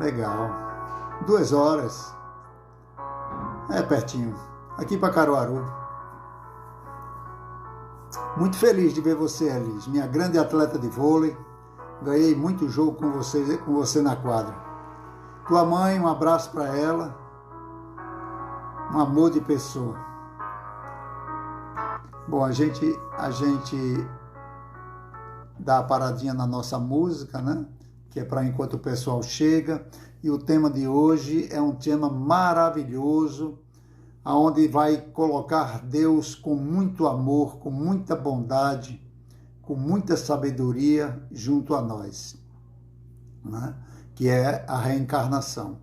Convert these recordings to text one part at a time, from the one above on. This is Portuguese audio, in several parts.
Legal. 2 horas. É pertinho. Aqui para Caruaru. Muito feliz de ver você, Elis, minha grande atleta de vôlei. Ganhei muito jogo com você na quadra. Tua mãe, um abraço para ela. Um amor de pessoa. Bom, a gente dá a paradinha na nossa música, né? Que é para enquanto o pessoal chega. E o tema de hoje é um tema maravilhoso, onde vai colocar Deus com muito amor, com muita bondade, com muita sabedoria junto a nós, né? Que é a reencarnação.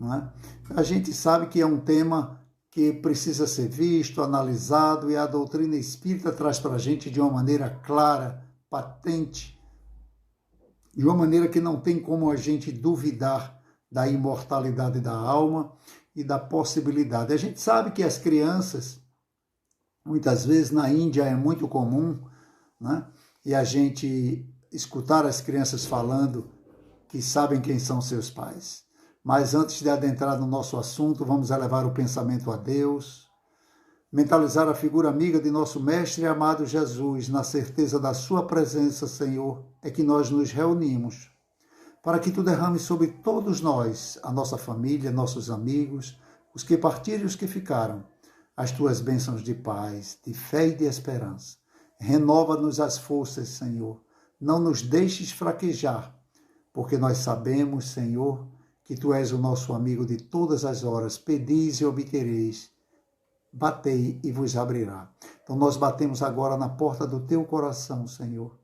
Né? A gente sabe que é um tema que precisa ser visto, analisado, e a doutrina espírita traz para a gente de uma maneira clara, patente, de uma maneira que não tem como a gente duvidar da imortalidade da alma e da possibilidade. A gente sabe que as crianças, muitas vezes na Índia é muito comum, né? E a gente escutar as crianças falando que sabem quem são seus pais. Mas antes de adentrar no nosso assunto, vamos elevar o pensamento a Deus, mentalizar a figura amiga de nosso Mestre e amado Jesus, na certeza da sua presença, Senhor, é que nós nos reunimos, para que Tu derrames sobre todos nós, a nossa família, nossos amigos, os que partiram e os que ficaram, as Tuas bênçãos de paz, de fé e de esperança. Renova-nos as forças, Senhor, não nos deixes fraquejar, porque nós sabemos, Senhor, que Tu és o nosso amigo de todas as horas. Pedis e obtereis, batei e vos abrirá. Então nós batemos agora na porta do Teu coração, Senhor,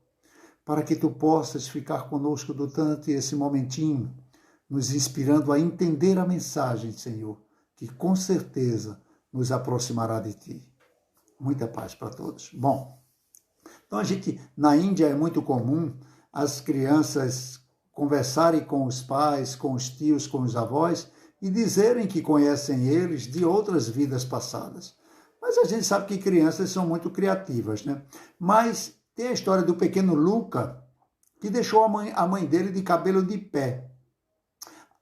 para que Tu possas ficar conosco durante esse momentinho, nos inspirando a entender a mensagem, Senhor, que com certeza nos aproximará de Ti. Muita paz para todos. Bom, então na Índia é muito comum as crianças conversarem com os pais, com os tios, com os avós e dizerem que conhecem eles de outras vidas passadas. Mas a gente sabe que crianças são muito criativas, né? Mas tem a história do pequeno Luca, que deixou a mãe dele de cabelo de pé,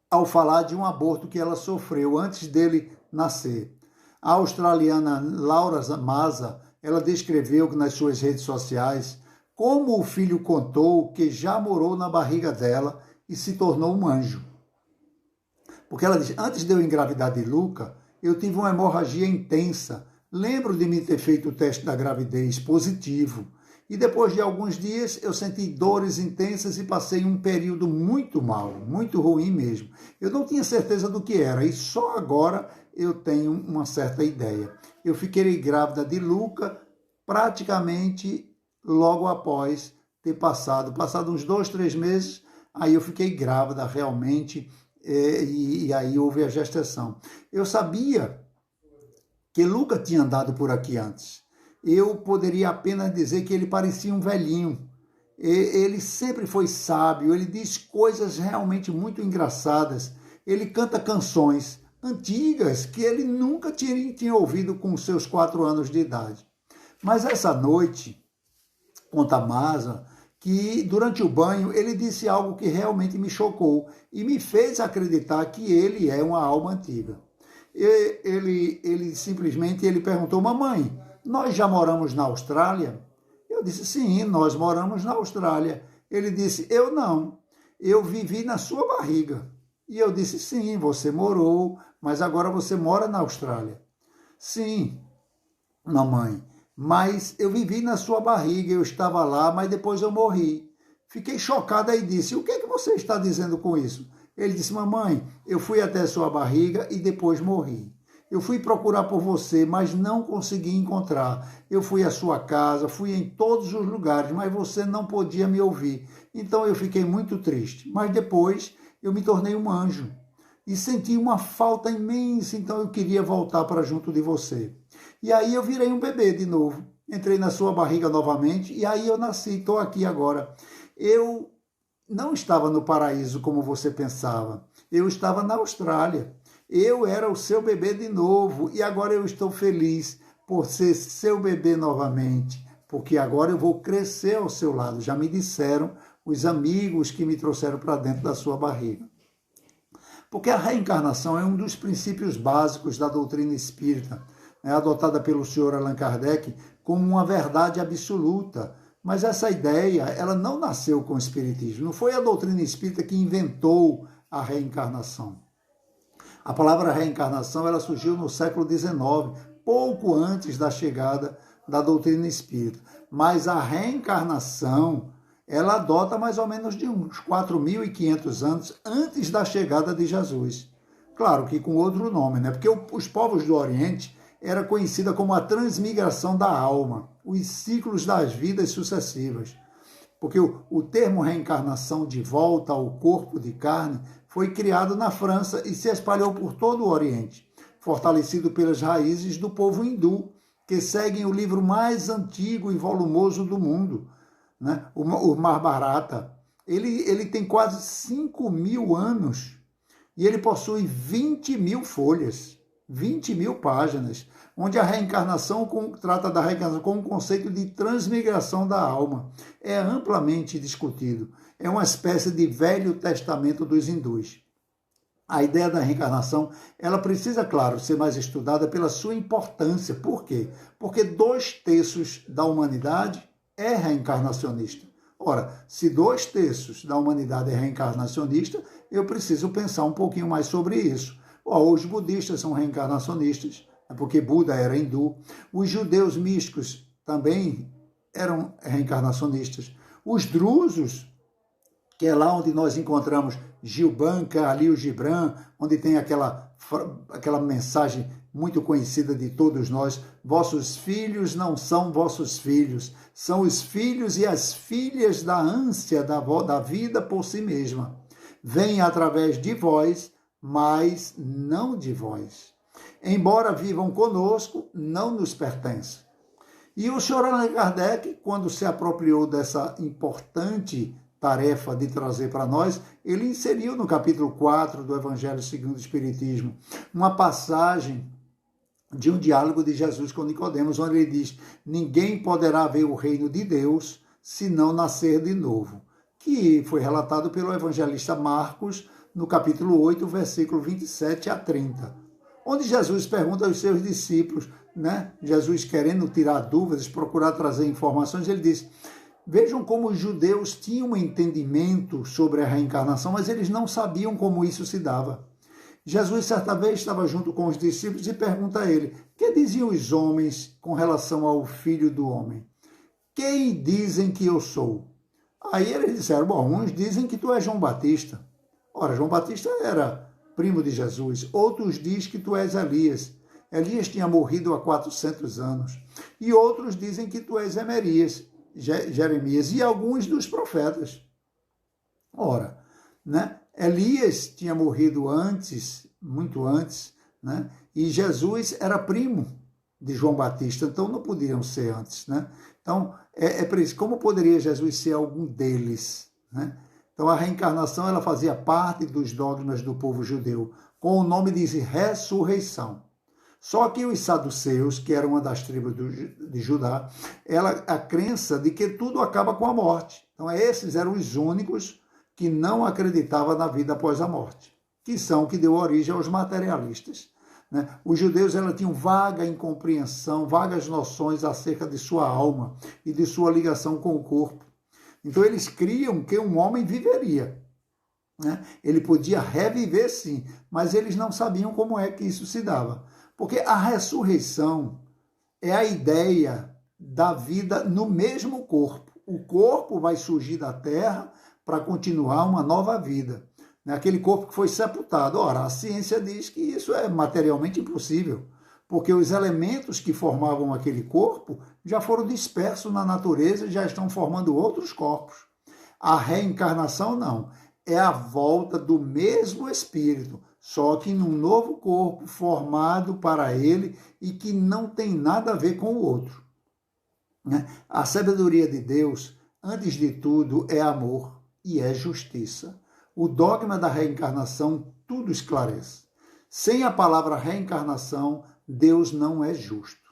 ao falar de um aborto que ela sofreu antes dele nascer. A australiana Laura Maza, ela descreveu nas suas redes sociais como o filho contou que já morou na barriga dela e se tornou um anjo. Porque ela diz, antes de eu engravidar de Luca, eu tive uma hemorragia intensa. Lembro de me ter feito o teste da gravidez positivo. E depois de alguns dias eu senti dores intensas e passei um período muito mal, muito ruim mesmo. Eu não tinha certeza do que era e só agora eu tenho uma certa ideia. Eu fiquei grávida de Luca praticamente logo após ter passado uns 2, 3 meses, aí eu fiquei grávida realmente e aí houve a gestação. Eu sabia que Luca tinha andado por aqui antes. Eu poderia apenas dizer que ele parecia um velhinho. Ele sempre foi sábio, ele diz coisas realmente muito engraçadas. Ele canta canções antigas que ele nunca tinha ouvido com seus 4 anos de idade. Mas essa noite, conta Maza, que durante o banho ele disse algo que realmente me chocou e me fez acreditar que ele é uma alma antiga. Ele simplesmente perguntou, mamãe, nós já moramos na Austrália? Eu disse, sim, nós moramos na Austrália. Ele disse, eu não, eu vivi na sua barriga. E eu disse, sim, você morou, mas agora você mora na Austrália. Sim, mamãe, mas eu vivi na sua barriga, eu estava lá, mas depois eu morri. Fiquei chocada e disse, o que é que você está dizendo com isso? Ele disse, mamãe, eu fui até sua barriga e depois morri. Eu fui procurar por você, mas não consegui encontrar. Eu fui à sua casa, fui em todos os lugares, mas você não podia me ouvir. Então eu fiquei muito triste. Mas depois eu me tornei um anjo e senti uma falta imensa, então eu queria voltar para junto de você. E aí eu virei um bebê de novo. Entrei na sua barriga novamente e aí eu nasci, estou aqui agora. Eu não estava no paraíso como você pensava. Eu estava na Austrália. Eu era o seu bebê de novo e agora eu estou feliz por ser seu bebê novamente, porque agora eu vou crescer ao seu lado. Já me disseram os amigos que me trouxeram para dentro da sua barriga. Porque a reencarnação é um dos princípios básicos da doutrina espírita, adotada pelo senhor Allan Kardec como uma verdade absoluta. Mas essa ideia, ela não nasceu com o espiritismo. Não foi a doutrina espírita que inventou a reencarnação. A palavra reencarnação, ela surgiu no século XIX, pouco antes da chegada da doutrina espírita. Mas a reencarnação, ela adota mais ou menos de uns 4.500 anos antes da chegada de Jesus. Claro que com outro nome, né? Porque os povos do Oriente era conhecida como a transmigração da alma, os ciclos das vidas sucessivas. Porque o termo reencarnação, de volta ao corpo de carne, foi criado na França e se espalhou por todo o Oriente, fortalecido pelas raízes do povo hindu, que seguem o livro mais antigo e volumoso do mundo, né? O Mahabharata. Ele tem quase 5.000 anos e ele possui 20.000 folhas, 20.000 páginas, onde a reencarnação trata da reencarnação com o conceito de transmigração da alma. É amplamente discutido. É uma espécie de Velho Testamento dos hindus. A ideia da reencarnação, ela precisa, claro, ser mais estudada pela sua importância. Por quê? Porque 2/3 da humanidade é reencarnacionista. Ora, se 2/3 da humanidade é reencarnacionista, eu preciso pensar um pouquinho mais sobre isso. Os budistas são reencarnacionistas, porque Buda era hindu. Os judeus místicos também eram reencarnacionistas. Os drusos, que é lá onde nós encontramos Gilban, Khalil Gibran, onde tem aquela mensagem muito conhecida de todos nós: vossos filhos não são vossos filhos, são os filhos e as filhas da ânsia da vida por si mesma. Vêm através de vós, mas não de vós. Embora vivam conosco, não nos pertencem. E o senhor Allan Kardec, quando se apropriou dessa importante tarefa de trazer para nós, ele inseriu no capítulo 4 do Evangelho segundo o Espiritismo uma passagem de um diálogo de Jesus com Nicodemos, onde ele diz: ninguém poderá ver o reino de Deus se não nascer de novo, que foi relatado pelo evangelista Marcos no capítulo 8, versículo 27 a 30, onde Jesus pergunta aos seus discípulos, né? Jesus, querendo tirar dúvidas, procurar trazer informações, ele diz: vejam como os judeus tinham um entendimento sobre a reencarnação, mas eles não sabiam como isso se dava. Jesus, certa vez, estava junto com os discípulos e pergunta a ele: que diziam os homens com relação ao Filho do Homem? Quem dizem que eu sou? Aí eles disseram: bom, uns dizem que tu és João Batista. Ora, João Batista era primo de Jesus. Outros dizem que tu és Elias. Elias tinha morrido há 400 anos. E outros dizem que tu és Jeremias, e alguns dos profetas. Ora, né? Elias tinha morrido antes, muito antes, né? E Jesus era primo de João Batista, então não poderiam ser antes, né? Então, é por isso, como poderia Jesus ser algum deles, né? Então, a reencarnação, ela fazia parte dos dogmas do povo judeu, com o nome de ressurreição. Só que os saduceus, que eram uma das tribos de Judá, a crença de que tudo acaba com a morte. Então, esses eram os únicos que não acreditavam na vida após a morte, que deu origem aos materialistas, né? Os judeus tinham vaga incompreensão, vagas noções acerca de sua alma e de sua ligação com o corpo. Então, eles criam que um homem viveria, né? Ele podia reviver, sim, mas eles não sabiam como é que isso se dava. Porque a ressurreição é a ideia da vida no mesmo corpo. O corpo vai surgir da terra para continuar uma nova vida. Aquele corpo que foi sepultado. Ora, a ciência diz que isso é materialmente impossível, porque os elementos que formavam aquele corpo já foram dispersos na natureza e já estão formando outros corpos. A reencarnação não. É a volta do mesmo espírito, só que num novo corpo formado para ele e que não tem nada a ver com o outro. A sabedoria de Deus, antes de tudo, é amor e é justiça. O dogma da reencarnação tudo esclarece. Sem a palavra reencarnação, Deus não é justo.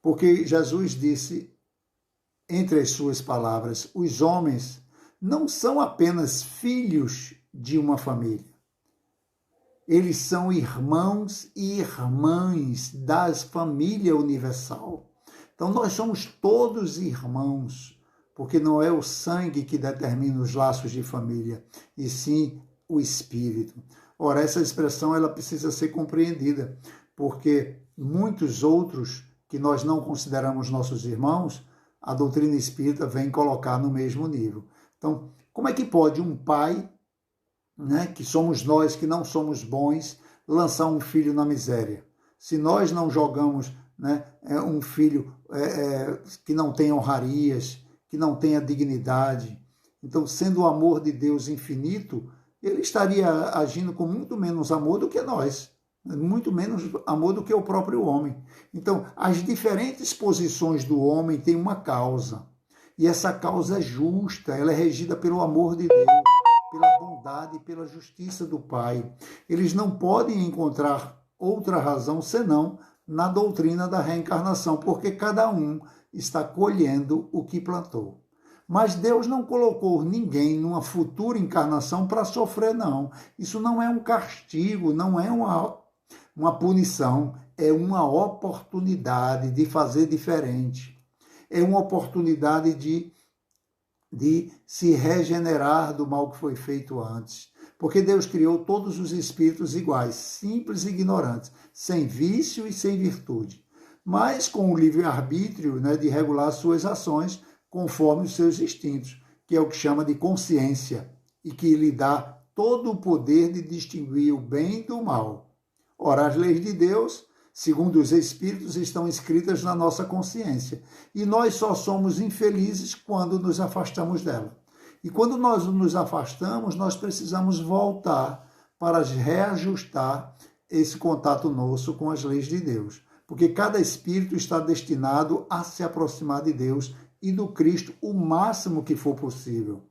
Porque Jesus disse, entre as suas palavras, os homens não são apenas filhos de uma família. Eles são irmãos e irmãs da família universal. Então nós somos todos irmãos, porque não é o sangue que determina os laços de família, e sim o espírito. Ora, essa expressão ela precisa ser compreendida, porque muitos outros que nós não consideramos nossos irmãos, a doutrina espírita vem colocar no mesmo nível. Então, como é que pode um pai, né, que somos nós, que não somos bons, lançar um filho na miséria? Se nós não jogamos, né, um filho que não tenha honrarias, que não tenha dignidade, então, sendo o amor de Deus infinito, ele estaria agindo com muito menos amor do que nós, muito menos amor do que o próprio homem. Então, as diferentes posições do homem têm uma causa, e essa causa é justa, ela é regida pelo amor de Deus, pela bondade e pela justiça do Pai. Eles não podem encontrar outra razão senão na doutrina da reencarnação, porque cada um está colhendo o que plantou. Mas Deus não colocou ninguém numa futura encarnação para sofrer, não. Isso não é um castigo, não é uma punição, é uma oportunidade de fazer diferente. É uma oportunidade de se regenerar do mal que foi feito antes. Porque Deus criou todos os espíritos iguais, simples e ignorantes, sem vício e sem virtude, mas com o livre-arbítrio, né, de regular suas ações conforme os seus instintos, que é o que chama de consciência, e que lhe dá todo o poder de distinguir o bem do mal. Ora, as leis de Deus, segundo os Espíritos, estão escritas na nossa consciência, e nós só somos infelizes quando nos afastamos dela. E quando nós nos afastamos, nós precisamos voltar para reajustar esse contato nosso com as leis de Deus, porque cada espírito está destinado a se aproximar de Deus e do Cristo o máximo que for possível.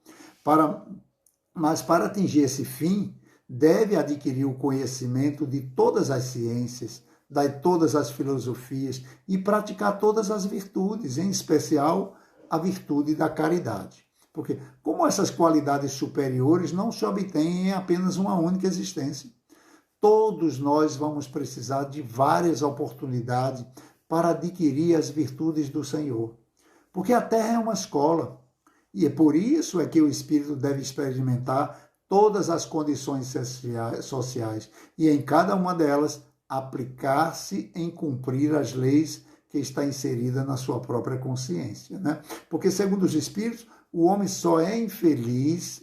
Mas para atingir esse fim, deve adquirir o conhecimento de todas as ciências, de todas as filosofias e praticar todas as virtudes, em especial a virtude da caridade. Porque como essas qualidades superiores não se obtêm em apenas uma única existência, todos nós vamos precisar de várias oportunidades para adquirir as virtudes do Senhor. Porque a Terra é uma escola, e é por isso que o espírito deve experimentar todas as condições sociais, e em cada uma delas aplicar-se em cumprir as leis que está inserida na sua própria consciência, né? Porque, segundo os espíritos, o homem só é infeliz,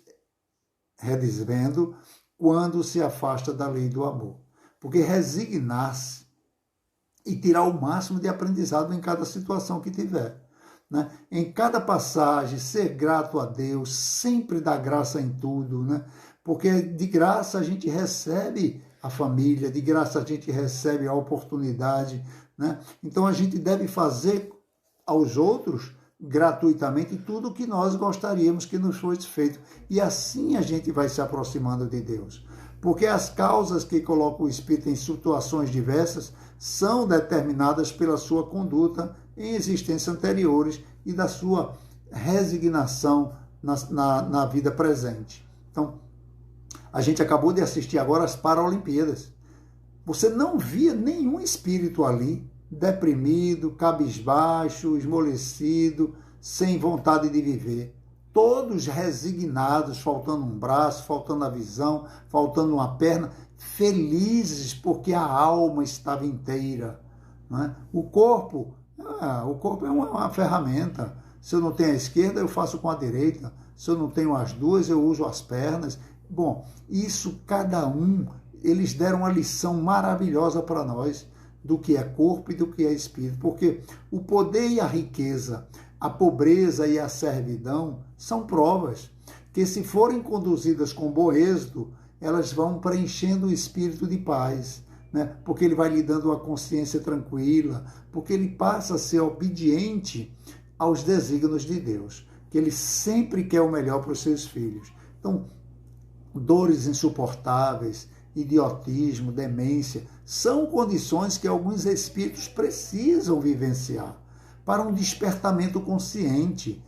redizendo, quando se afasta da lei do amor. Porque resignar-se e tirar o máximo de aprendizado em cada situação que tiver, né? Em cada passagem, ser grato a Deus, sempre dar graça em tudo, né? Porque de graça a gente recebe a família, de graça a gente recebe a oportunidade, né? Então a gente deve fazer aos outros gratuitamente tudo o que nós gostaríamos que nos fosse feito. E assim a gente vai se aproximando de Deus. Porque as causas que colocam o espírito em situações diversas são determinadas pela sua conduta em existências anteriores e da sua resignação na vida presente. Então, a gente acabou de assistir agora as Paralimpíadas. Você não via nenhum espírito ali deprimido, cabisbaixo, esmolecido, sem vontade de viver. Todos resignados, faltando um braço, faltando a visão, faltando uma perna, felizes porque a alma estava inteira, não é? O corpo é uma ferramenta. Se eu não tenho a esquerda, eu faço com a direita. Se eu não tenho as duas, eu uso as pernas. Bom, isso cada um, eles deram uma lição maravilhosa para nós do que é corpo e do que é espírito, porque o poder e a riqueza, a pobreza e a servidão são provas que, se forem conduzidas com bom êxito, elas vão preenchendo o espírito de paz, né? Porque ele vai lhe dando uma consciência tranquila, porque ele passa a ser obediente aos desígnios de Deus, que ele sempre quer o melhor para os seus filhos. Então, dores insuportáveis, idiotismo, demência, são condições que alguns espíritos precisam vivenciar para um despertamento consciente,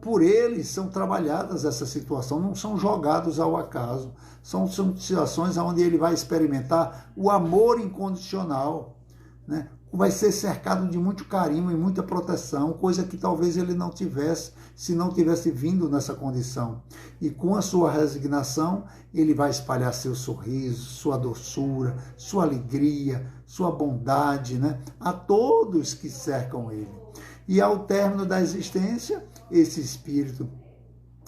por eles são trabalhadas essa situação, não são jogados ao acaso. São situações onde ele vai experimentar o amor incondicional, né? Vai ser cercado de muito carinho e muita proteção, coisa que talvez ele não tivesse se não tivesse vindo nessa condição. E com a sua resignação, ele vai espalhar seu sorriso, sua doçura, sua alegria, sua bondade, né, a todos que cercam ele. E ao término da existência, esse espírito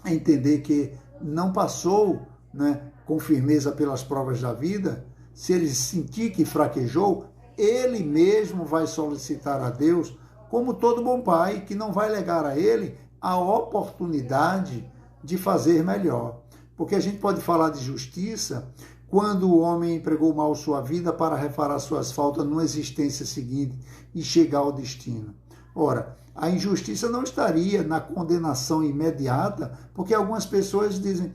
entender que não passou, né, com firmeza pelas provas da vida, se ele sentir que fraquejou, ele mesmo vai solicitar a Deus, como todo bom pai, que não vai negar a ele a oportunidade de fazer melhor. Porque a gente pode falar de justiça quando o homem empregou mal sua vida para reparar suas faltas numa existência seguinte e chegar ao destino. Ora, a injustiça não estaria na condenação imediata, porque algumas pessoas dizem,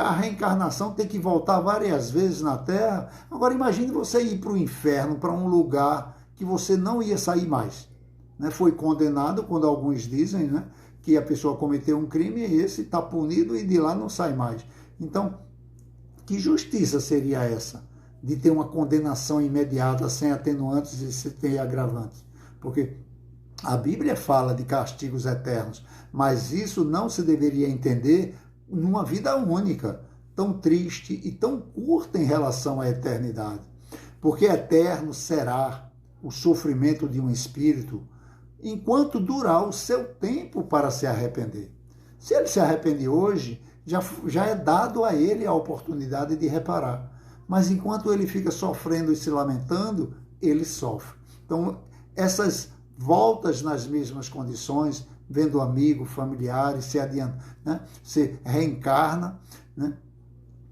a reencarnação tem que voltar várias vezes na Terra. Agora imagine você ir para o inferno, para um lugar que você não ia sair mais. Né? Foi condenado, quando alguns dizem, né, que a pessoa cometeu um crime e esse está punido e de lá não sai mais. Então, que justiça seria essa? De ter uma condenação imediata, sem atenuantes e sem agravantes? Porque a Bíblia fala de castigos eternos, mas isso não se deveria entender numa vida única, tão triste e tão curta em relação à eternidade. Porque eterno será o sofrimento de um espírito enquanto durar o seu tempo para se arrepender. Se ele se arrepende hoje, já é dado a ele a oportunidade de reparar. Mas enquanto ele fica sofrendo e se lamentando, ele sofre. Então, essas voltas nas mesmas condições, vendo amigo, familiares, se adianta, né? Se reencarna, né?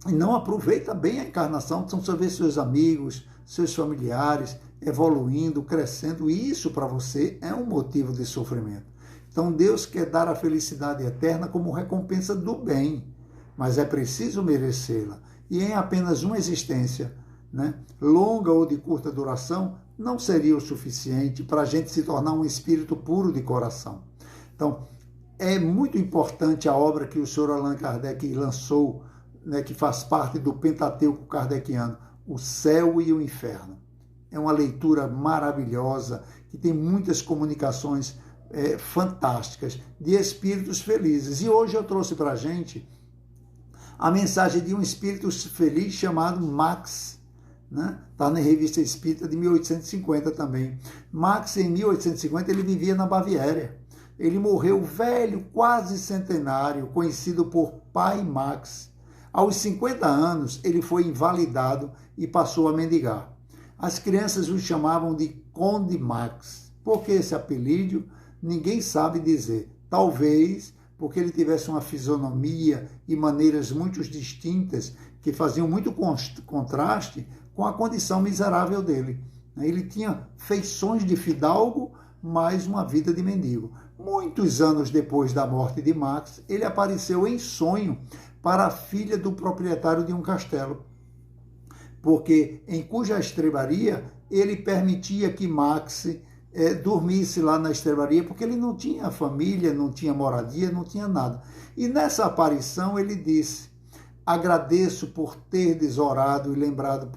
E não aproveita bem a encarnação, então você vê seus amigos, seus familiares evoluindo, crescendo, e isso para você é um motivo de sofrimento. Então Deus quer dar a felicidade eterna como recompensa do bem, mas é preciso merecê-la. E em apenas uma existência, né, longa ou de curta duração, não seria o suficiente para a gente se tornar um espírito puro de coração. Então, é muito importante a obra que o Sr. Allan Kardec lançou, né, que faz parte do Pentateuco kardeciano, O Céu e o Inferno. É uma leitura maravilhosa, que tem muitas comunicações fantásticas, de espíritos felizes. E hoje eu trouxe para a gente a mensagem de um espírito feliz chamado Max, né? Está na Revista Espírita de 1850 também. Max, em 1850, ele vivia na Baviera. Ele morreu velho, quase centenário, conhecido por Pai Max. Aos 50 anos, ele foi invalidado e passou a mendigar. As crianças o chamavam de Conde Max. Por que esse apelido? Ninguém sabe dizer. Talvez porque ele tivesse uma fisionomia e maneiras muito distintas que faziam muito contraste com a condição miserável dele. Ele tinha feições de fidalgo, mas uma vida de mendigo. Muitos anos depois da morte de Max, ele apareceu em sonho para a filha do proprietário de um castelo, porque em cuja estrebaria ele permitia que Max dormisse lá na estrebaria, porque ele não tinha família, não tinha moradia, não tinha nada. E nessa aparição ele disse: agradeço por terdes orado e lembrado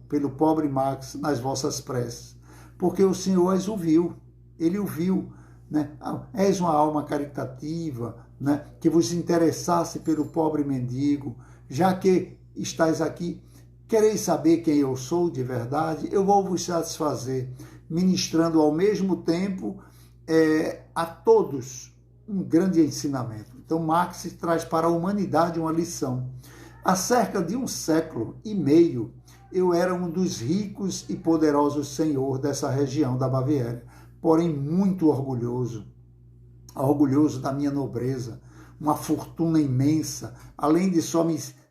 pelo pobre Max nas vossas preces, porque o Senhor as ouviu, ele o viu, né? És uma alma caritativa, né? Que vos interessasse pelo pobre mendigo, já que estáis aqui, quereis saber quem eu sou de verdade? Eu vou vos satisfazer, ministrando ao mesmo tempo a todos um grande ensinamento. Então Max traz para a humanidade uma lição. Há cerca de 1 século e meio, eu era um dos ricos e poderosos senhores dessa região da Baviera, porém muito orgulhoso da minha nobreza, uma fortuna imensa. Além de só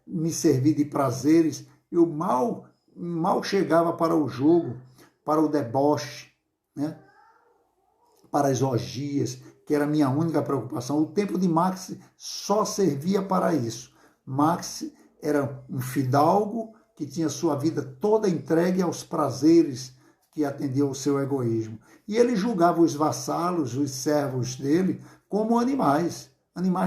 me servir de prazeres, eu mal chegava para o jogo, para o deboche, né? Para as orgias, que era a minha única preocupação. O tempo de Max só servia para isso. Max era um fidalgo que tinha sua vida toda entregue aos prazeres que atendiam ao seu egoísmo. E ele julgava os vassalos, os servos dele, como animais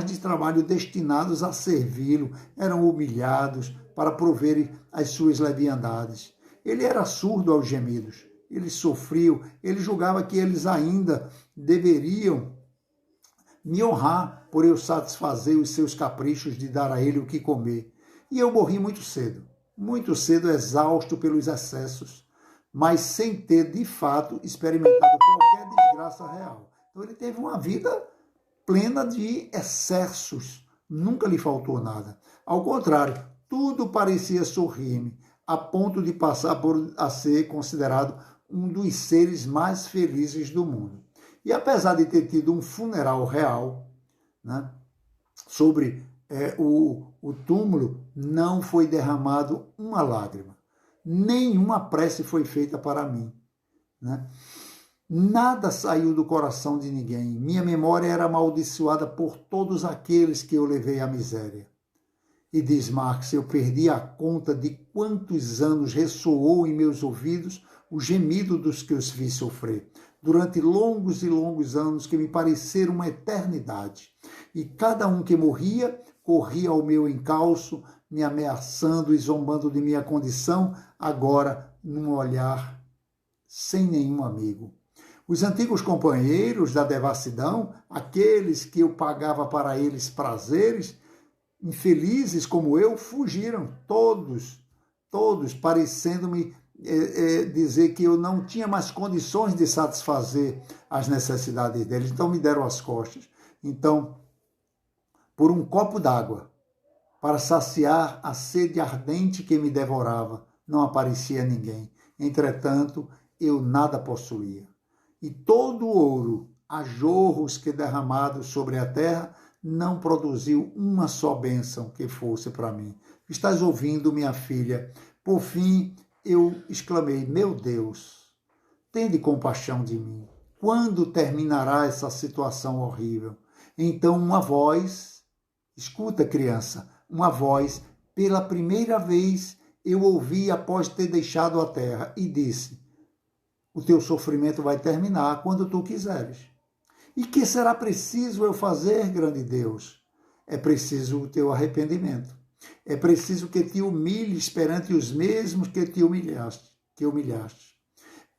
de trabalho destinados a servi-lo, eram humilhados para proverem as suas leviandades. Ele era surdo aos gemidos, ele sofreu, ele julgava que eles ainda deveriam me honrar por eu satisfazer os seus caprichos de dar a ele o que comer. E eu morri muito cedo, exausto pelos excessos, mas sem ter, de fato, experimentado qualquer desgraça real. Então ele teve uma vida plena de excessos, nunca lhe faltou nada. Ao contrário, tudo parecia sorrir-me, a ponto de passar a ser considerado um dos seres mais felizes do mundo. E apesar de ter tido um funeral real, né, sobre o túmulo, não foi derramado uma lágrima, nenhuma prece foi feita para mim, né? Nada saiu do coração de ninguém. Minha memória era amaldiçoada por todos aqueles que eu levei à miséria. E diz Marx, eu perdi a conta de quantos anos ressoou em meus ouvidos o gemido dos que os vi sofrer, durante longos e longos anos que me pareceram uma eternidade. E cada um que morria, corria ao meu encalço, me ameaçando e zombando de minha condição, agora num olhar sem nenhum amigo. Os antigos companheiros da devassidão, aqueles que eu pagava para eles prazeres, infelizes como eu, fugiram, todos, parecendo-me dizer que eu não tinha mais condições de satisfazer as necessidades deles, então me deram as costas. Então, por um copo d'água, para saciar a sede ardente que me devorava, não aparecia ninguém. Entretanto, eu nada possuía. E todo o ouro, a jorros que derramados sobre a terra, não produziu uma só bênção que fosse para mim. Estás ouvindo, minha filha? Por fim, eu exclamei, meu Deus, tende compaixão de mim. Quando terminará essa situação horrível? Então uma voz, escuta, criança, uma voz, pela primeira vez eu ouvi após ter deixado a terra e disse, o teu sofrimento vai terminar quando tu quiseres. E que será preciso eu fazer, grande Deus? É preciso o teu arrependimento. É preciso que te humilhes perante os mesmos que te humilhaste.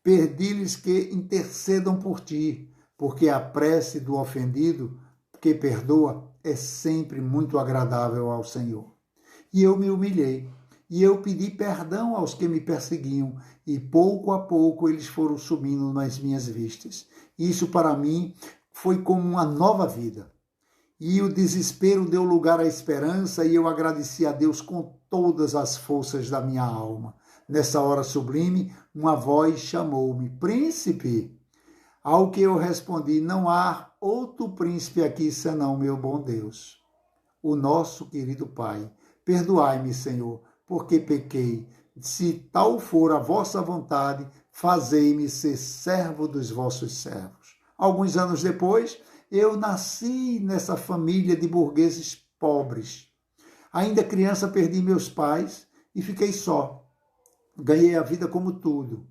Pedi-lhes que intercedam por ti, porque a prece do ofendido que perdoa é sempre muito agradável ao Senhor. E eu me humilhei. E eu pedi perdão aos que me perseguiam, e pouco a pouco eles foram sumindo nas minhas vistas. Isso para mim foi como uma nova vida. E o desespero deu lugar à esperança, e eu agradeci a Deus com todas as forças da minha alma. Nessa hora sublime, uma voz chamou-me, príncipe. Ao que eu respondi, não há outro príncipe aqui senão meu bom Deus, o nosso querido Pai. Perdoai-me, Senhor, porque pequei. Se tal for a vossa vontade, fazei-me ser servo dos vossos servos. Alguns anos depois, eu nasci nessa família de burgueses pobres. Ainda criança, perdi meus pais e fiquei só. Ganhei a vida como tudo.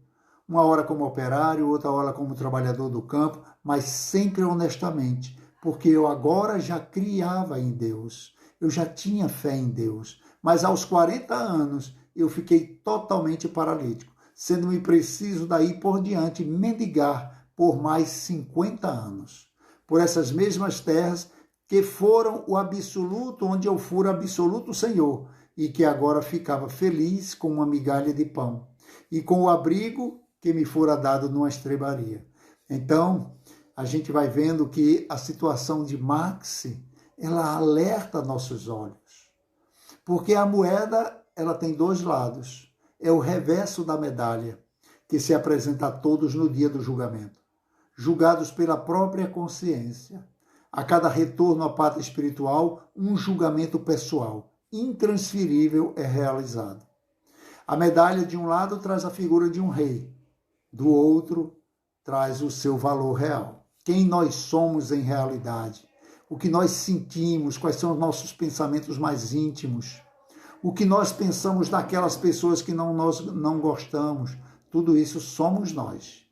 Uma hora como operário, outra hora como trabalhador do campo, mas sempre honestamente, porque eu agora já criava em Deus. Eu já tinha fé em Deus. Mas aos 40 anos eu fiquei totalmente paralítico, sendo-me preciso daí por diante mendigar por mais 50 anos. Por essas mesmas terras que foram o absoluto, onde eu fora absoluto Senhor, e que agora ficava feliz com uma migalha de pão, e com o abrigo que me fora dado numa estrebaria. Então, a gente vai vendo que a situação de Marx, ela alerta nossos olhos. Porque a moeda, ela tem dois lados. É o reverso da medalha, que se apresenta a todos no dia do julgamento. Julgados pela própria consciência. A cada retorno à pátria espiritual, um julgamento pessoal, intransferível, é realizado. A medalha, de um lado, traz a figura de um rei. Do outro, traz o seu valor real. Quem nós somos em realidade. O que nós sentimos, quais são os nossos pensamentos mais íntimos, o que nós pensamos daquelas pessoas que nós não gostamos, tudo isso somos nós.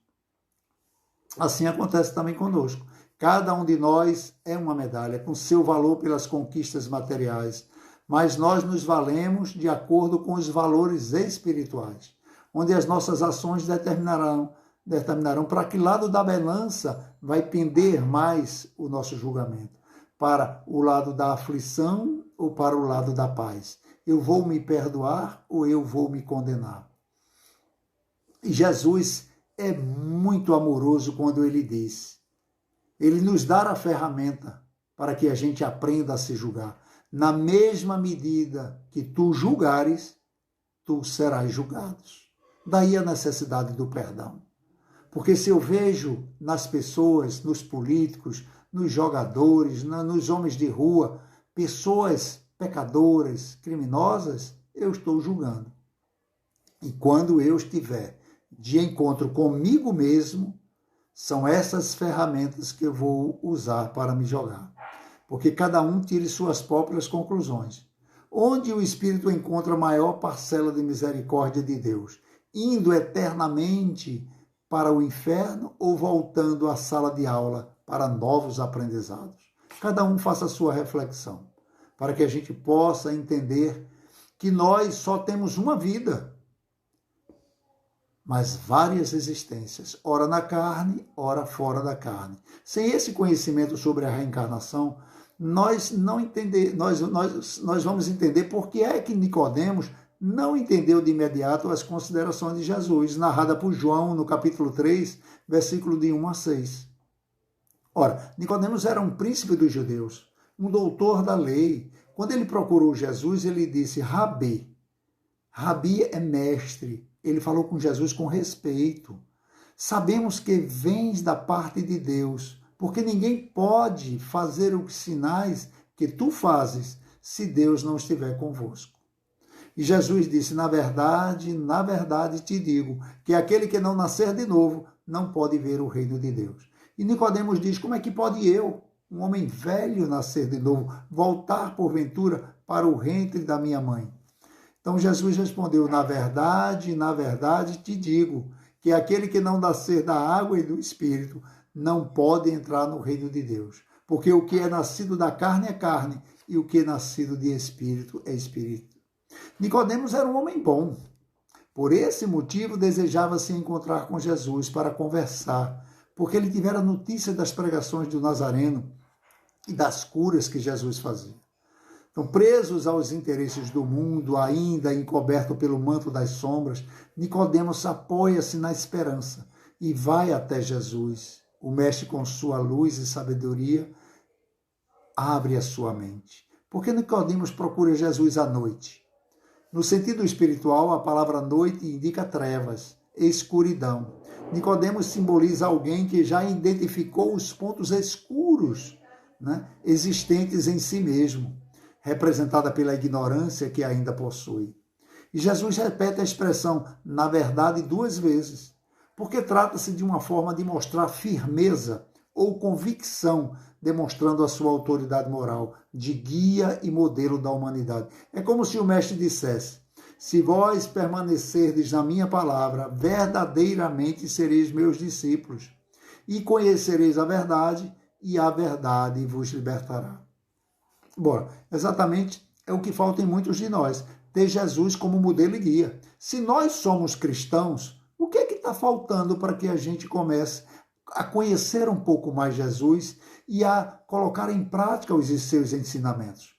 Assim acontece também conosco. Cada um de nós é uma medalha, com seu valor pelas conquistas materiais, mas nós nos valemos de acordo com os valores espirituais, onde as nossas ações determinarão para que lado da balança vai pender mais o nosso julgamento, para o lado da aflição ou para o lado da paz. Eu vou me perdoar ou eu vou me condenar? E Jesus é muito amoroso quando ele diz, ele nos dá a ferramenta para que a gente aprenda a se julgar. Na mesma medida que tu julgares, tu serás julgado. Daí a necessidade do perdão. Porque se eu vejo nas pessoas, nos políticos, nos jogadores, nos homens de rua, pessoas pecadoras, criminosas, eu estou julgando. E quando eu estiver de encontro comigo mesmo, são essas ferramentas que eu vou usar para me jogar. Porque cada um tire suas próprias conclusões. Onde o Espírito encontra a maior parcela de misericórdia de Deus? Indo eternamente para o inferno ou voltando à sala de aula para novos aprendizados? Cada um faça a sua reflexão, para que a gente possa entender que nós só temos uma vida, mas várias existências, ora na carne, ora fora da carne. Sem esse conhecimento sobre a reencarnação, nós vamos entender por que é que Nicodemos não entendeu de imediato as considerações de Jesus, narrada por João no capítulo 3, versículo de 1 a 6. Ora, Nicodemos era um príncipe dos judeus, um doutor da lei. Quando ele procurou Jesus, ele disse, Rabi. Rabi é mestre. Ele falou com Jesus com respeito. Sabemos que vens da parte de Deus, porque ninguém pode fazer os sinais que tu fazes se Deus não estiver convosco. E Jesus disse, na verdade te digo, que aquele que não nascer de novo não pode ver o reino de Deus. E Nicodemos diz, como é que pode eu, um homem velho, nascer de novo, voltar porventura para o ventre da minha mãe? Então Jesus respondeu, na verdade te digo, que aquele que não nascer da água e do Espírito não pode entrar no reino de Deus. Porque o que é nascido da carne é carne, e o que é nascido de Espírito é Espírito. Nicodemos era um homem bom. Por esse motivo desejava se encontrar com Jesus para conversar, porque ele tivera notícia das pregações do Nazareno e das curas que Jesus fazia. Então, presos aos interesses do mundo, ainda encoberto pelo manto das sombras, Nicodemos apoia-se na esperança e vai até Jesus. O mestre, com sua luz e sabedoria, abre a sua mente. Porque Nicodemos procura Jesus à noite. No sentido espiritual, a palavra noite indica trevas, escuridão. Nicodemos simboliza alguém que já identificou os pontos escuros, existentes em si mesmo, representada pela ignorância que ainda possui. E Jesus repete a expressão, na verdade, 2 vezes, porque trata-se de uma forma de mostrar firmeza ou convicção, demonstrando a sua autoridade moral, de guia e modelo da humanidade. É como se o mestre dissesse, se vós permanecerdes na minha palavra, verdadeiramente sereis meus discípulos, e conhecereis a verdade, e a verdade vos libertará. Bom, exatamente é o que falta em muitos de nós, ter Jesus como modelo e guia. Se nós somos cristãos, o que é que está faltando para que a gente comece a conhecer um pouco mais Jesus e a colocar em prática os seus ensinamentos?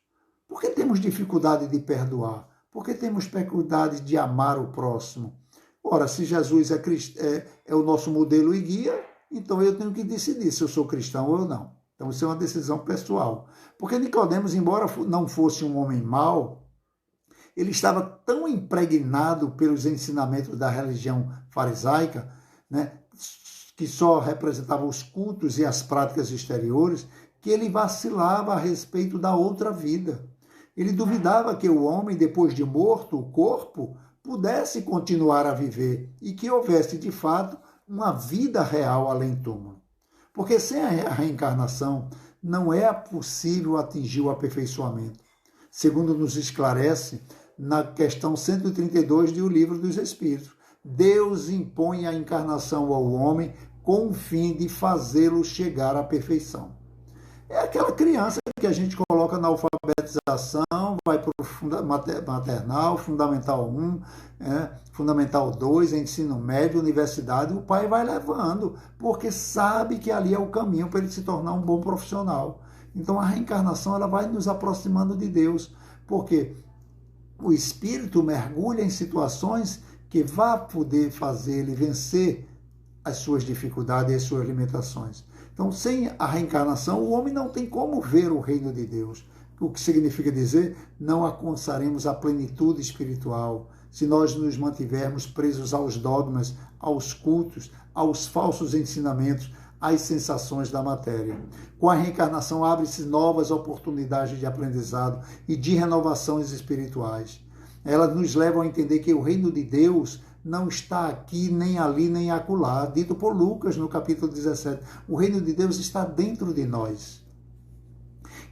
Por que temos dificuldade de perdoar? Por que temos dificuldade de amar o próximo? Ora, se Jesus é o nosso modelo e guia, então eu tenho que decidir se eu sou cristão ou não. Então isso é uma decisão pessoal. Porque Nicodemos, embora não fosse um homem mau, ele estava tão impregnado pelos ensinamentos da religião farisaica, que só representava os cultos e as práticas exteriores, que ele vacilava a respeito da outra vida. Ele duvidava que o homem, depois de morto o corpo, pudesse continuar a viver e que houvesse, de fato, uma vida real além do túmulo. Porque sem a reencarnação não é possível atingir o aperfeiçoamento, segundo nos esclarece na questão 132 do Livro dos Espíritos. Deus impõe a encarnação ao homem com o fim de fazê-lo chegar à perfeição. É aquela criança que a gente coloca na alfabetização, vai para o maternal, Fundamental 1, Fundamental 2, ensino médio, universidade, o pai vai levando, porque sabe que ali é o caminho para ele se tornar um bom profissional. Então a reencarnação ela vai nos aproximando de Deus, porque o espírito mergulha em situações que vai poder fazer ele vencer as suas dificuldades e as suas limitações. Então, sem a reencarnação, o homem não tem como ver o reino de Deus. O que significa dizer, não alcançaremos a plenitude espiritual se nós nos mantivermos presos aos dogmas, aos cultos, aos falsos ensinamentos, às sensações da matéria. Com a reencarnação, abrem-se novas oportunidades de aprendizado e de renovações espirituais. Elas nos levam a entender que o reino de Deus não está aqui, nem ali, nem acolá. Dito por Lucas no capítulo 17. O reino de Deus está dentro de nós.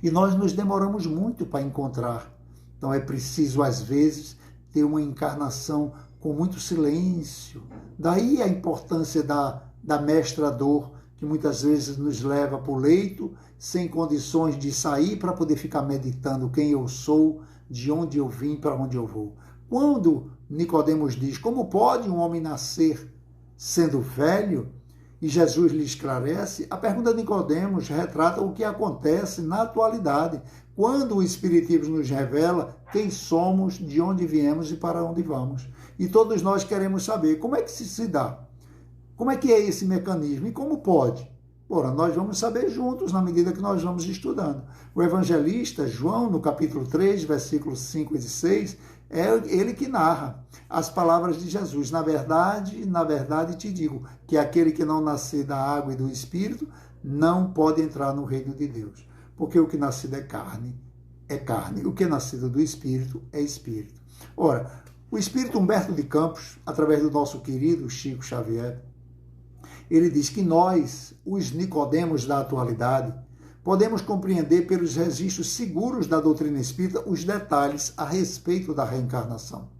E nós nos demoramos muito para encontrar. Então é preciso, às vezes, ter uma encarnação com muito silêncio. Daí a importância da mestra dor, que muitas vezes nos leva para o leito, sem condições de sair para poder ficar meditando quem eu sou, de onde eu vim, para onde eu vou. Quando Nicodemos diz, como pode um homem nascer sendo velho? E Jesus lhe esclarece, a pergunta de Nicodemos retrata o que acontece na atualidade, quando o Espiritismo nos revela quem somos, de onde viemos e para onde vamos. E todos nós queremos saber como é que se dá, como é que é esse mecanismo e como pode. Ora, nós vamos saber juntos na medida que nós vamos estudando. O evangelista João, no capítulo 3, versículos 5 e 6, é ele que narra as palavras de Jesus. Na verdade te digo, que aquele que não nascer da água e do Espírito não pode entrar no reino de Deus. Porque o que nascido é carne. O que é nascido do Espírito é Espírito. Ora, o Espírito Humberto de Campos, através do nosso querido Chico Xavier, ele diz que nós, os Nicodemos da atualidade, podemos compreender pelos registros seguros da doutrina espírita os detalhes a respeito da reencarnação.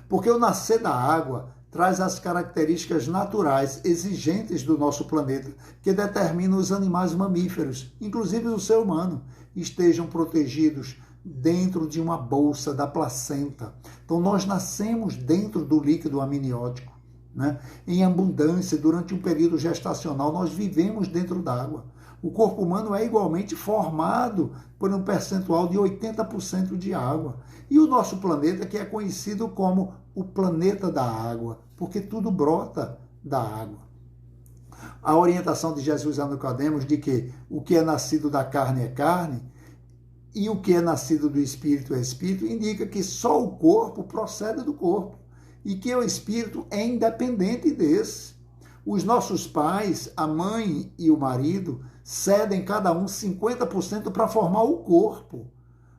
Porque o nascer da água traz as características naturais exigentes do nosso planeta, que determinam os animais mamíferos, inclusive o ser humano, estejam protegidos dentro de uma bolsa da placenta. Então nós nascemos dentro do líquido amniótico, né? Em abundância, durante um período gestacional, nós vivemos dentro d'água. O corpo humano é igualmente formado por um percentual de 80% de água. E o nosso planeta, que é conhecido como o planeta da água, porque tudo brota da água. A orientação de Jesus a Nicodemos de que o que é nascido da carne é carne e o que é nascido do espírito é espírito, indica que só o corpo procede do corpo e que o espírito é independente desse. Os nossos pais, a mãe e o marido, cedem cada um 50% para formar o corpo.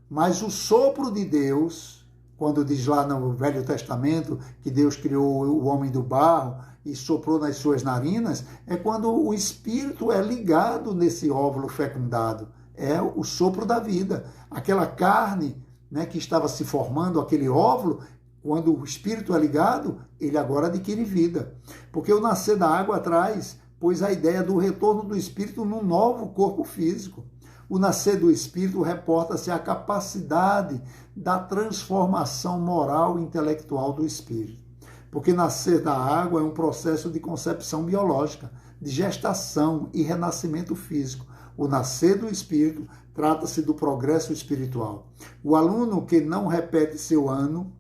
Mas o sopro de Deus, quando diz lá no Velho Testamento que Deus criou o homem do barro e soprou nas suas narinas, é quando o espírito é ligado nesse óvulo fecundado. É o sopro da vida. Aquela carne, né, que estava se formando, aquele óvulo, quando o espírito é ligado, ele agora adquire vida. Porque o nascer da água traz, pois, a ideia do retorno do espírito num novo corpo físico. O nascer do espírito reporta-se à capacidade da transformação moral e intelectual do espírito. Porque nascer da água é um processo de concepção biológica, de gestação e renascimento físico. O nascer do espírito trata-se do progresso espiritual. O aluno que não repete seu ano,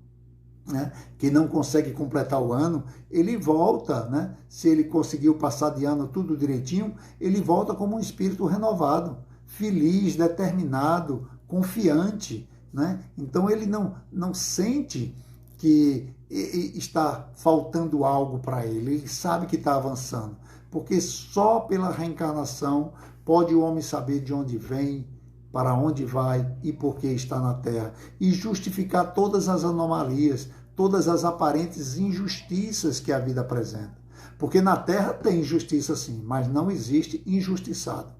né, que não consegue completar o ano, ele volta, né, se ele conseguiu passar de ano tudo direitinho, ele volta como um espírito renovado, feliz, determinado, confiante, né? Então ele não sente que está faltando algo para ele sabe que está avançando, porque só pela reencarnação pode o homem saber de onde vem, para onde vai e por que está na Terra, e justificar todas as anomalias, todas as aparentes injustiças que a vida apresenta. Porque na Terra tem injustiça sim, mas não existe injustiçado.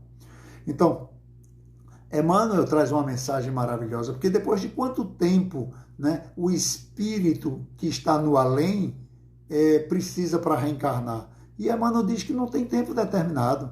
Então, Emmanuel traz uma mensagem maravilhosa, porque depois de quanto tempo, né, o espírito que está no além precisa para reencarnar? E Emmanuel diz que não tem tempo determinado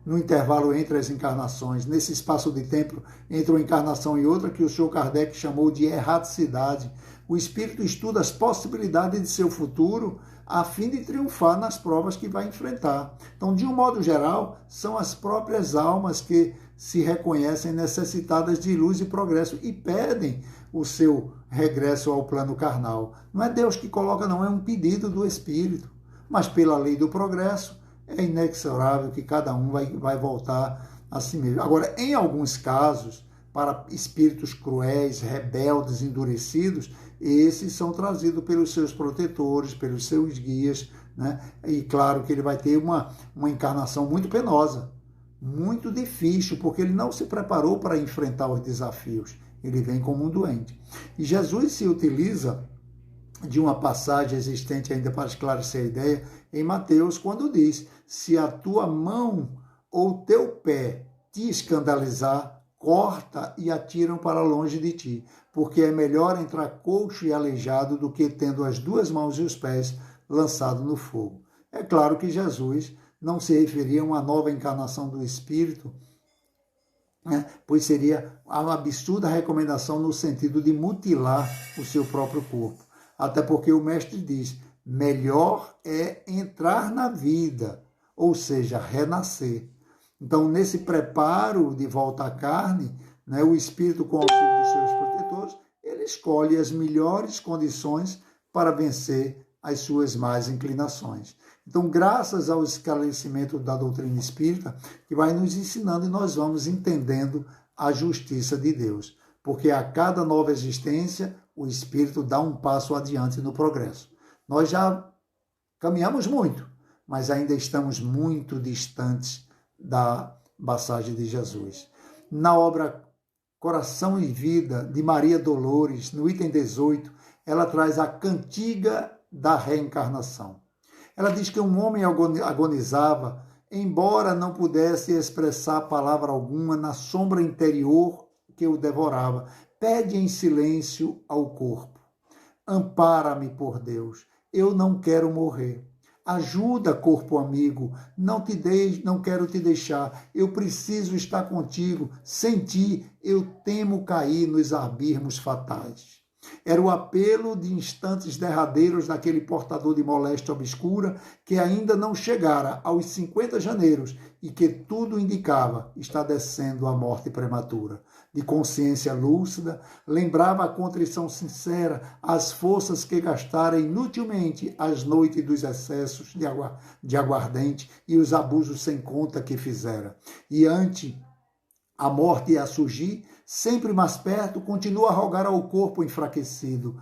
no intervalo entre as encarnações, nesse espaço de tempo entre uma encarnação e outra, que o senhor Kardec chamou de erraticidade. O espírito estuda as possibilidades de seu futuro a fim de triunfar nas provas que vai enfrentar. Então, de um modo geral, são as próprias almas que se reconhecem necessitadas de luz e progresso e pedem o seu regresso ao plano carnal. Não é Deus que coloca, não, é um pedido do espírito. Mas pela lei do progresso, é inexorável que cada um vai voltar a si mesmo. Agora, em alguns casos, para espíritos cruéis, rebeldes, endurecidos, esses são trazidos pelos seus protetores, pelos seus guias, né? E claro que ele vai ter uma encarnação muito penosa, muito difícil, porque ele não se preparou para enfrentar os desafios. Ele vem como um doente. E Jesus se utiliza de uma passagem existente ainda para esclarecer a ideia, em Mateus, quando diz: se a tua mão ou teu pé te escandalizar, corta e atiram para longe de ti, porque é melhor entrar coxo e aleijado do que tendo as duas mãos e os pés lançado no fogo. É claro que Jesus não se referia a uma nova encarnação do Espírito, né? Pois seria uma absurda recomendação no sentido de mutilar o seu próprio corpo. Até porque o mestre diz: melhor é entrar na vida, ou seja, renascer. Então, nesse preparo de volta à carne, né, o espírito, com o auxílio dos seus protetores, ele escolhe as melhores condições para vencer as suas más inclinações. Então, graças ao esclarecimento da doutrina espírita, que vai nos ensinando, e nós vamos entendendo a justiça de Deus. Porque a cada nova existência, o espírito dá um passo adiante no progresso. Nós já caminhamos muito, mas ainda estamos muito distantes da passagem de Jesus. Na obra Coração e Vida, de Maria Dolores, no item 18, ela traz a cantiga da reencarnação. Ela diz que um homem agonizava, embora não pudesse expressar palavra alguma na sombra interior que o devorava. Pede em silêncio ao corpo: ampara-me, por Deus, eu não quero morrer. Ajuda, corpo amigo, não quero te deixar, eu preciso estar contigo, sem ti eu temo cair nos abismos fatais. Era o apelo de instantes derradeiros daquele portador de moléstia obscura que ainda não chegara aos 50 janeiros e que tudo indicava está descendo à morte prematura. De consciência lúcida, lembrava a contrição sincera, as forças que gastara inutilmente as noites dos excessos de aguardente e os abusos sem conta que fizera. E ante a morte a surgir, sempre mais perto, continua a rogar ao corpo enfraquecido: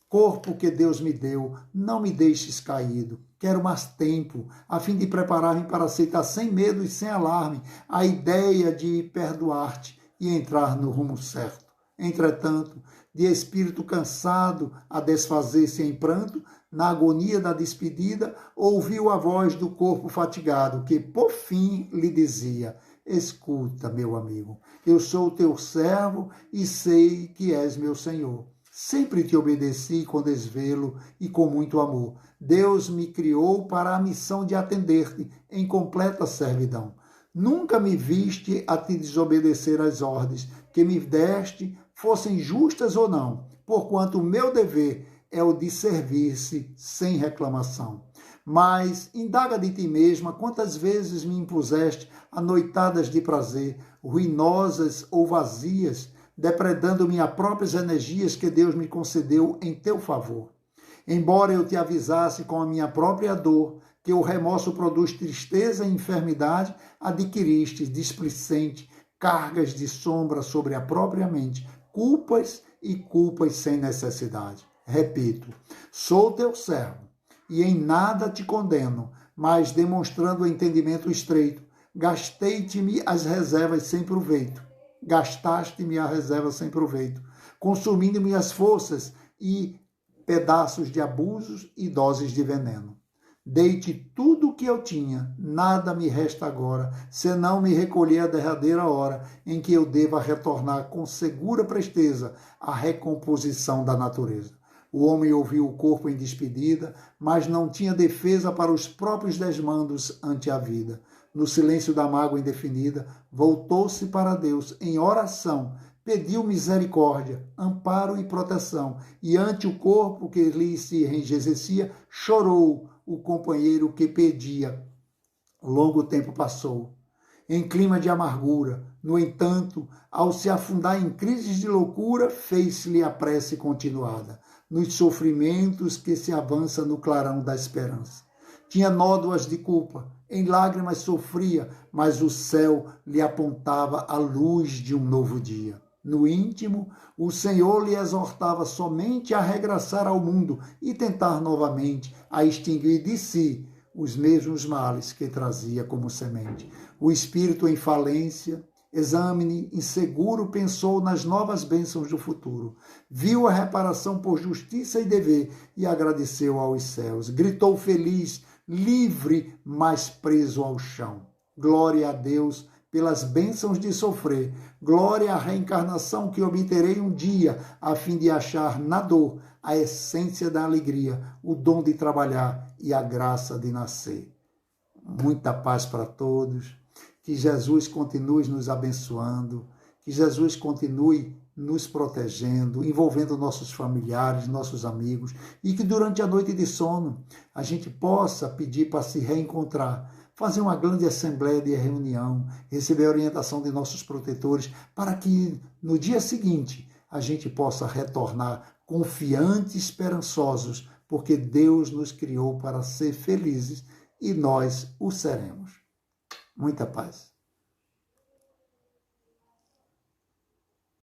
corpo que Deus me deu, não me deixes caído. Quero mais tempo, a fim de preparar-me para aceitar sem medo e sem alarme a ideia de perdoar-te e entrar no rumo certo. Entretanto, de espírito cansado a desfazer-se em pranto, na agonia da despedida, ouviu a voz do corpo fatigado, que por fim lhe dizia: escuta, meu amigo, eu sou teu servo e sei que és meu Senhor. Sempre te obedeci com desvelo e com muito amor. Deus me criou para a missão de atender-te em completa servidão. Nunca me viste a te desobedecer às ordens que me deste, fossem justas ou não, porquanto o meu dever é o de servir-se sem reclamação. Mas indaga de ti mesma quantas vezes me impuseste a noitadas de prazer, ruinosas ou vazias, depredando minhas próprias energias que Deus me concedeu em teu favor. Embora eu te avisasse com a minha própria dor, que o remorso produz tristeza e enfermidade, adquiriste displicente cargas de sombra sobre a própria mente, culpas e culpas sem necessidade. Repito, sou teu servo e em nada te condeno, mas demonstrando o entendimento estreito, gastaste-me a reserva sem proveito, consumindo minhas forças e pedaços de abusos e doses de veneno. Dei-te tudo o que eu tinha, nada me resta agora, senão me recolher à derradeira hora em que eu deva retornar com segura presteza à recomposição da natureza. O homem ouviu o corpo em despedida, mas não tinha defesa para os próprios desmandos ante a vida. No silêncio da mágoa indefinida, voltou-se para Deus em oração, pediu misericórdia, amparo e proteção, e ante o corpo que lhe se enrijecia, chorou o companheiro que pedia. Longo tempo passou, em clima de amargura. No entanto, ao se afundar em crises de loucura, fez-lhe a prece continuada, nos sofrimentos que se avança no clarão da esperança. Tinha nódoas de culpa, em lágrimas sofria, mas o céu lhe apontava a luz de um novo dia. No íntimo, o Senhor lhe exortava somente a regressar ao mundo e tentar novamente a extinguir de si os mesmos males que trazia como semente. O espírito em falência, exame inseguro, pensou nas novas bênçãos do futuro. Viu a reparação por justiça e dever e agradeceu aos céus. Gritou feliz, livre, mas preso ao chão. Glória a Deus pelas bênçãos de sofrer. Glória à reencarnação que obterei um dia, a fim de achar na dor a essência da alegria, o dom de trabalhar e a graça de nascer. Muita paz para todos. Que Jesus continue nos abençoando. Que Jesus continue nos protegendo, envolvendo nossos familiares, nossos amigos, e que durante a noite de sono a gente possa pedir para se reencontrar, fazer uma grande assembleia de reunião, receber a orientação de nossos protetores, para que no dia seguinte a gente possa retornar confiantes e esperançosos, porque Deus nos criou para ser felizes e nós o seremos. Muita paz.